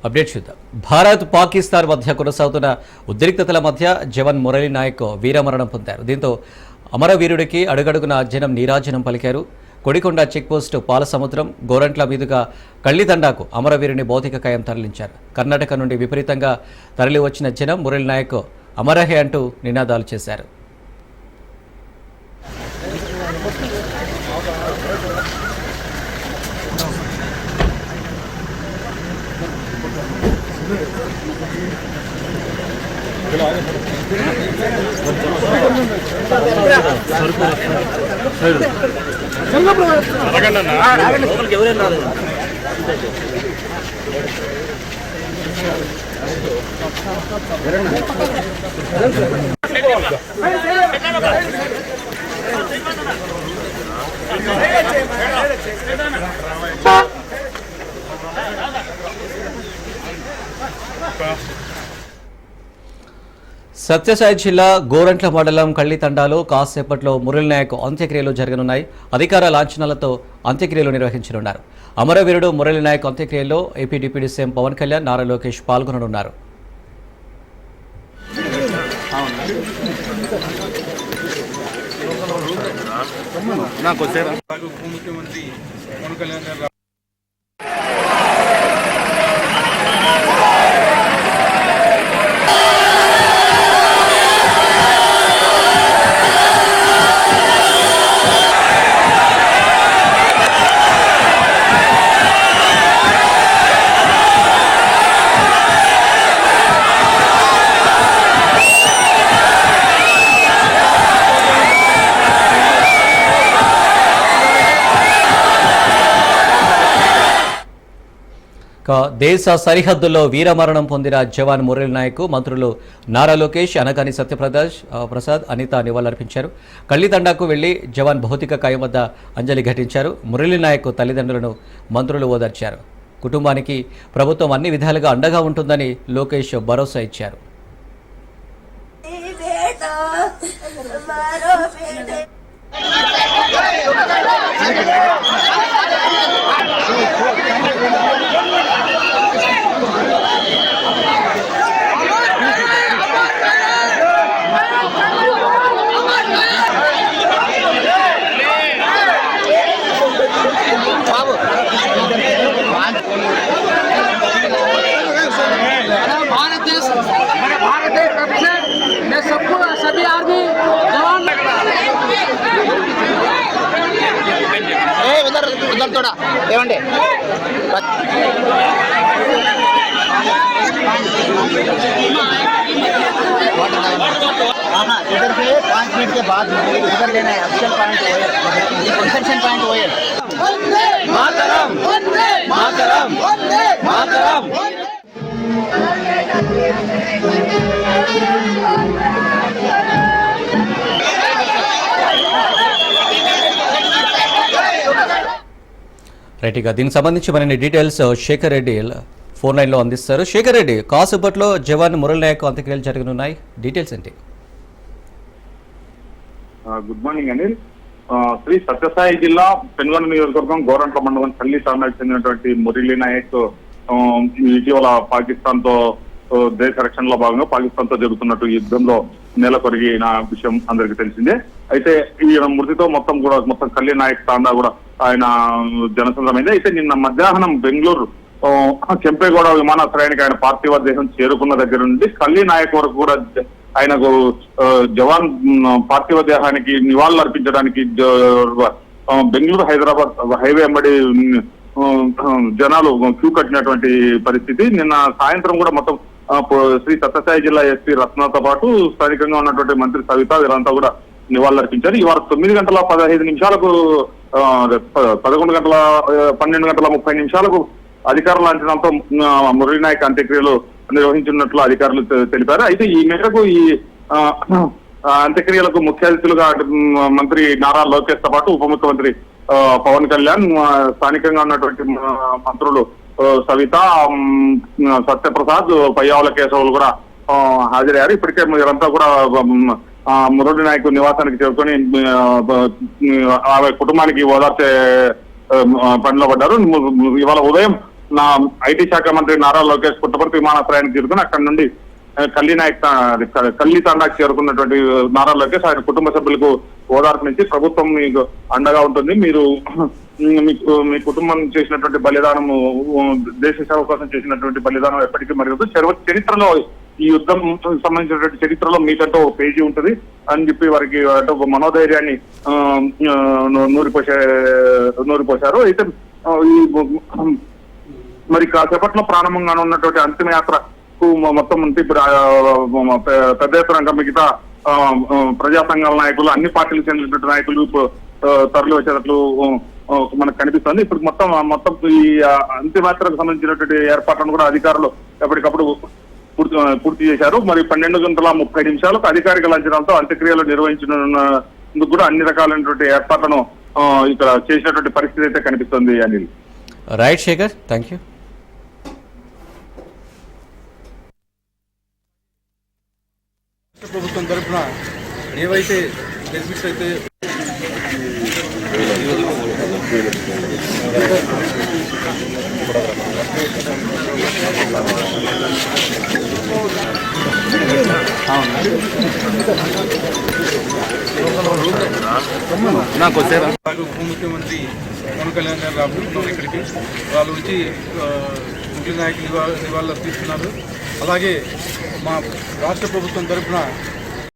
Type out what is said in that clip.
Update చూద్దాం. భారత్ పాకిస్తాన్ మధ్య కొనసాగుతున్న ఉద్రిక్తతల మధ్య జవాన్ మురళీ నాయక్ వీరమరణం పొందారు. దీంతో అమరవీరుడికి అడుగడుగున జనం నీరాజనం పలికారు. కొడికొండ చెక్పోస్ట్ పాలసముద్రం గోరంట్ల మీదుగా కళ్లితండాకు అమరవీరుని భౌతిక కాయం తరలించారు. కర్ణాటక నుండి విపరీతంగా తరలి వచ్చిన జనం మురళీ నాయక్ అమరహే అంటూ నినాదాలు చేశారు. సత్యసాయి జిల్లా గోరంట్ల మండలం కళ్లితండాలో కాసేపట్లో మురళీ నాయక్ అంత్యక్రియలు జరగనున్నాయి. అధికార లాంఛనాలతో అంత్యక్రియలు నిర్వహించనున్నారు. అమరవీరుడు మురళీ నాయక్ అంత్యక్రియల్లో AP deputy CM Pawan Kalyan, Nara Lokesh పాల్గొననున్నారు. దేశ సరిహద్దుల్లో వీరమరణం పొందిన జవాన్ మురళీ నాయక్ మంత్రులు నారా లోకేష్, అనగాని సత్యప్రసాద్, అనిత నివాళులర్పించారు. కళ్లితండాకు వెళ్లి జవాన్ భౌతిక కాయం వద్ద అంజలి ఘటించారు. మురళీ నాయక్ తల్లిదండ్రులను మంత్రులు ఓదార్చారు. కుటుంబానికి ప్రభుత్వం అన్ని విధాలుగా అండగా ఉంటుందని లోకేష్ భరోసా ఇచ్చారు. थोड़ा ఏమండి इधर से 5 मिनट के बाद इधर लेना है ऑप्शन पॉइंट कंस्ट्रक्शन पॉइंट ओएल मातरम मातरम मातरम రైట్, ఇక దీనికి సంబంధించి మరిన్ని డీటెయిల్స్ శేఖర్ రెడ్డి ఫోన్ లైన్లో అందిస్తారు. శేఖర్ రెడ్డి, కాసేపట్లో జవాన్ మురళీ నాయక్ అంత్యక్రియలు జరగనున్నాయి, డీటెయిల్స్ ఏంటి? Good morning Anil. శ్రీ సత్యసాయి జిల్లా పెనుగొండ నియోజకవర్గం గోరంట్ల మండలం కళ్లితండాకు చెందినటువంటి మురళీ నాయక్ ఇటీవల పాకిస్తాన్ తో దేశ రక్షణలో భాగంగా పాకిస్తాన్ తో జరుగుతున్నట్టు యుద్ధంలో నెలకొరిగిన విషయం అందరికీ తెలిసిందే. అయితే ఈ మృతితో మొత్తం కళ్లి నాయక్ తాండా కూడా ఆయన జనసంద్రమైంది. అయితే నిన్న మధ్యాహ్నం బెంగళూరు చెంపేగౌడ విమానాశ్రయానికి ఆయన పార్థివ దేహం చేరుకున్న దగ్గర నుండి కళ్లి నాయక్ వరకు కూడా ఆయనకు జవాన్ పార్థివ దేహానికి నివాళులు అర్పించడానికి బెంగళూరు హైదరాబాద్ హైవే వెంబడి జనాలు క్యూ కట్టినటువంటి పరిస్థితి. నిన్న సాయంత్రం కూడా మొత్తం శ్రీ సత్యసాయి జిల్లా ఎస్పీ రత్నతో పాటు స్థానికంగా ఉన్నటువంటి మంత్రి సవిత వీరంతా కూడా నివాళులర్పించారు. ఇవాళ 9:15 11:30 అధికారుల లాంఛనాలతో మురళీ నాయక్ అంత్యక్రియలు నిర్వహించినట్లు అధికారులు తెలిపారు. అయితే ఈ మేరకు ఈ అంత్యక్రియలకు ముఖ్య అతిథులుగా మంత్రి నారా లోకేష్ తో పాటు ఉప ముఖ్యమంత్రి పవన్ కళ్యాణ్, స్థానికంగా ఉన్నటువంటి మంత్రులు సవిత, సత్యప్రసాద్, పయ్యావుల కేశవులు కూడా హాజరయ్యారు. ఇప్పటికే వీరంతా కూడా మురళీ నాయక్ నివాసానికి చేరుకొని ఆమె కుటుంబానికి ఓదార్చే పనిలో పడ్డారు. ఇవాళ ఉదయం నా ఐటీ శాఖ మంత్రి నారా లోకేష్ పుట్టపర్తి విమానాశ్రయానికి చేరుకుని అక్కడ నుండి కల్లి తాండాకి చేరుకున్నటువంటి నారా లోకేష్ ఆయన కుటుంబ సభ్యులకు ఓదార్పునిచ్చి ప్రభుత్వం మీకు అండగా ఉంటుంది, మీరు మీ కుటుంబం చేసినటువంటి బలిదానము దేశ సేవ కోసం చేసినటువంటి బలిదానం ఎప్పటికీ మరొకదు, చరిత్రలో ఈ యుద్ధం సంబంధించినటువంటి చరిత్రలో మీకంటూ ఒక పేజీ ఉంటుంది అని చెప్పి వారికి ఒక మనోధైర్యాన్ని నూరిపోశారు. అయితే మరి కాసేపట్లో ప్రారంభంగా ఉన్నటువంటి అంతిమయాత్రకు మొత్తం ఇప్పుడు పెద్ద ఎత్తున మిగతా ప్రజా సంఘాల నాయకులు, అన్ని పార్టీలకు చెందినటువంటి నాయకులు తరలి వచ్చేటట్లు మనకు కనిపిస్తుంది. ఇప్పుడు మొత్తం ఈ అంతిమయాత్రకు సంబంధించినటువంటి ఏర్పాట్లను కూడా అధికారులు ఎప్పటికప్పుడు పూర్తి చేశారు. మరి 12:30 అధికారిక లాంఛనాలతో అంత్యక్రియలు నిర్వహించినందుకు కూడా అన్ని రకాలైనటువంటి ఏర్పాట్లను ఇక్కడ చేసినటువంటి పరిస్థితి అయితే కనిపిస్తుంది. Anil. Right Shekhar, thank you. ప్రభుత్వం తరఫున ఏవైతే బెనిఫిట్స్ అయితే ఉప ముఖ్యమంత్రి పవన్ కళ్యాణ్ గారు రాబోతున్నారు ఇక్కడికి. వాళ్ళ నుంచి ముఖ్య నాయకులు నివాళులు తీసుకున్నారు. అలాగే మా రాష్ట్ర ప్రభుత్వం తరఫున